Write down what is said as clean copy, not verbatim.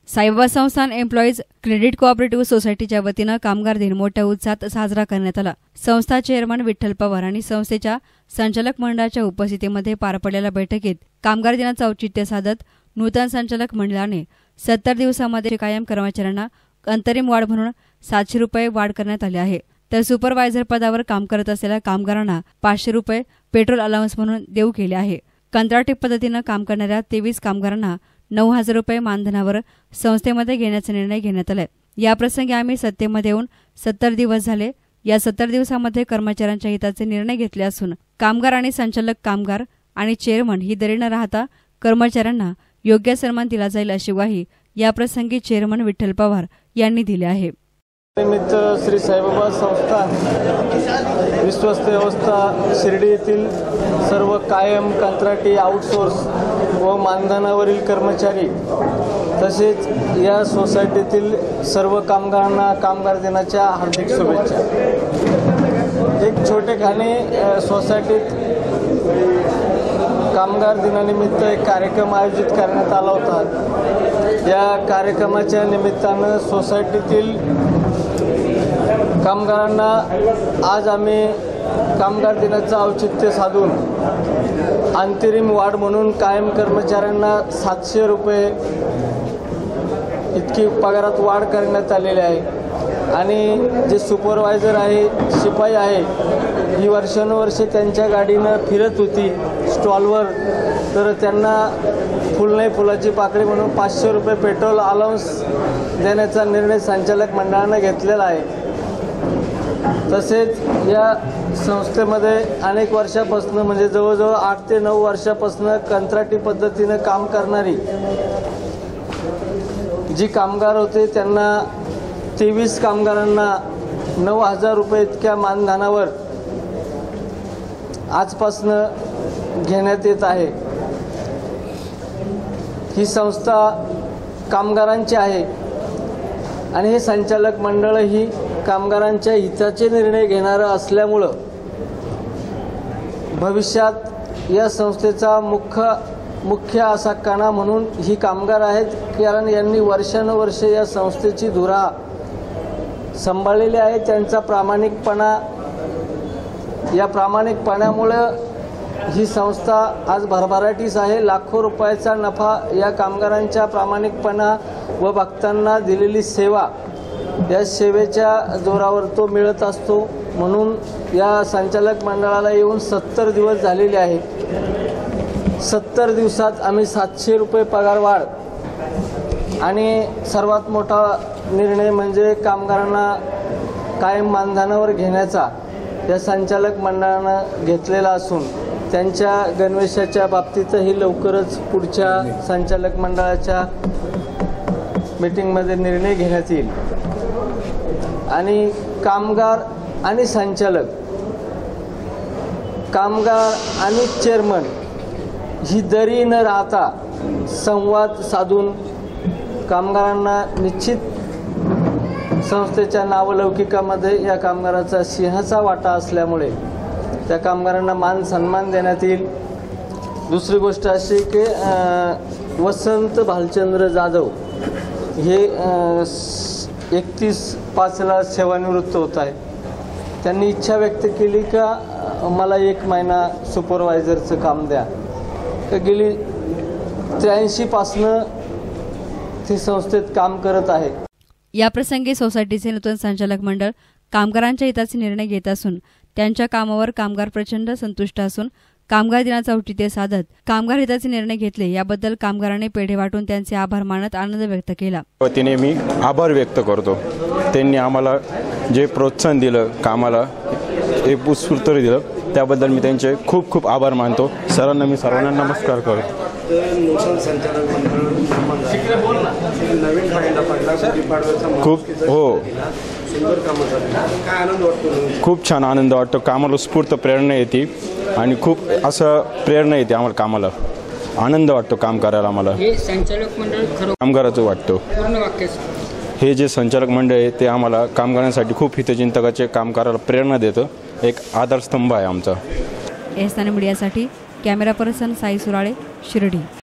साईबाबा संस्थान employees credit cooperative सोसायटीच्या वतीनं कामगार दिन मोठ्या उत्साहात साजरा करण्यात आला। संस्था चेअरमन विठ्ठल पवार आणि संस्थेच्या संचालक मंडळाच्या उपस्थितीमध्ये पार पडलेल्या बैठकीत कामगार दिनाचं औचित्य साधत नूतन संचालक मंडळाने 70 दिवसांमध्ये कायम कर्मचाऱ्यांना अंतरिम वाढ म्हणून 700 रुपये वाढ करण्यात आली आहे। तर सुपरवायझर पदावर काम करत असलेल्या कामगारांना 500 रुपये पेट्रोल अलाउन्स म्हणून देऊ केले आहे। कंत्राटी पद्धतीनं काम करणाऱ्या 23 कामगारांना 9,000 रुपये मानधनावर संस्थेमध्ये घेण्याचा निर्णय घेण्यात आलाय। या प्रसंगी आम्ही सत्तेमध्ये येऊन 70 दिवस झाले। या 70 दिवसांमध्ये कर्मचाऱ्यांच्या हिताचे निर्णय घेतले असून कामगार आणि संचालक कामगार आणि चेअरमन ही दरी न राहता कर्मचाऱ्यांना योग्य सन्मान दिला जाईल अशी ग्वाही या प्रसंगी चेअरमन विठ्ठल पवार यांनी दिली आहे। निमित्त श्री साईबाबा संस्थान विश्वस्त व्यवस्था शिर्डी येथील सर्व कायम कंत्राटी आउटसोर्स व मानधनावरील कर्मचारी तसेच या सोसायटीतील सर्व कामगारांना कामगार दिनाच्या हार्दिक शुभेच्छा। एक छोटेखानी सोसायटीत कामगार दिनानिमित्त एक कार्यक्रम आयोजित करण्यात आला होता। या कार्यक्रमाच्या निमित्तानं सोसायटीतील कामगारांना आज आम्ही कामगार दिनाचं औचित्य साधून अंतरिम वाढ म्हणून कायम कर्मचाऱ्यांना 700 रुपये इतकी पगारात वाढ करण्यात आलेली आहे। आणि जे सुपरवायझर आहे, शिपाई आहे, ही वर्षानुवर्षे त्यांच्या गाडीनं फिरत होती स्टॉलवर, तर त्यांना फुल नाही फुलाची पाकळी म्हणून 500 रुपये पेट्रोल अलाउन्स देण्याचा निर्णय संचालक मंडळानं घेतलेला आहे। तसेच या संस्थेमध्ये अनेक वर्षापासून म्हणजे जवळजवळ 8 ते 9 वर्षापासून कंत्राटी पद्धतीनं काम करणारी जी कामगार होते त्यांना 23 कामगारांना 9,000 रुपये इतक्या मानधनावर आजपासून घेण्यात येत आहे। ही संस्था कामगारांची आहे आणि हे संचालक मंडळ ही कामगारांच्या हिताचे निर्णय घेणारं असल्यामुळं भविष्यात या संस्थेचा मुख्य असा कणा म्हणून ही कामगार आहेत, कारण यांनी वर्षानुवर्षे या संस्थेची धुरा सांभाळलेली आहे। त्यांचा प्रामाणिकपणा, या प्रामाणिकपणामुळं ही संस्था आज भरभराटीस आहे। लाखो रुपयाचा नफा या कामगारांच्या प्रामाणिकपणा व भक्तांना दिलेली सेवा, या सेवेच्या जोरावर तो मिळत असतो। म्हणून या संचालक मंडळाला येऊन 70 दिवस झालेले आहेत। 70 दिवसात आम्ही 700 रुपये पगार वाढ आणि सर्वात मोठा निर्णय म्हणजे कामगारांना कायम मानधनावर घेण्याचा या संचालक मंडळानं घेतलेला असून त्यांच्या गणवेशाच्या बाबतीतही लवकरच पुढच्या संचालक मंडळाच्या मीटिंगमध्ये निर्णय घेण्यात येईल। आणि कामगार आणि संचालक, कामगार आणि चेअरमन ही दरी न राहता संवाद साधून कामगारांना निश्चित संस्थेच्या नावलौकिकामध्ये या कामगाराचा सिंहाचा वाटा असल्यामुळे त्या कामगारांना मान सन्मान देण्यात येईल। दुसरी गोष्ट अशी की वसंत भालचंद्र जाधव हे 31/5ला सेवानिवृत्त होत आहे। त्यांनी इच्छा व्यक्त केली का मला 1 महिना सुपरवायझरचं काम द्या, तर गेली 83 पासून ते संस्थेत काम करत आहे। या प्रसंगी सोसायटीचे नूतन संचालक मंडळ कामगारांच्या हिताचे निर्णय घेत असून त्यांच्या कामावर कामगार प्रचंड संतुष्ट असून कामगार दिनाचं औचित्य साधत कामगार हिताचे निर्णय घेतले, याबद्दल कामगारांनी पेढे वाटून त्यांचे आभार मानत आनंद व्यक्त केला। वतीने मी आभार व्यक्त करतो। त्यांनी आम्हाला जे प्रोत्साहन दिलं, कामाला एक उत्स्फूर्त दिलं, त्याबद्दल मी त्यांचे खूप खूप आभार मानतो। सर्वांना नमस्कार करतो। खूप छान आनंद वाटतो। कामाला स्फूर्त प्रेरणा येते आणि खूप असं प्रेरणा येते आम्हाला, कामाला आनंद वाटतो काम करायला। आम्हाला हे संचालक मंडळ कामगाराचं वाटतं पूर्ण वाक्य। हे जे संचालक मंडळ आहे ते आम्हाला कामगारांसाठी खूप हितचिंतकाचे काम करायला प्रेरणा देतं, एक आधारस्तंभ आहे आमचा। एसएन मीडियासाठी कॅमेरा पर्सन साई सुराळे, शिर्डी।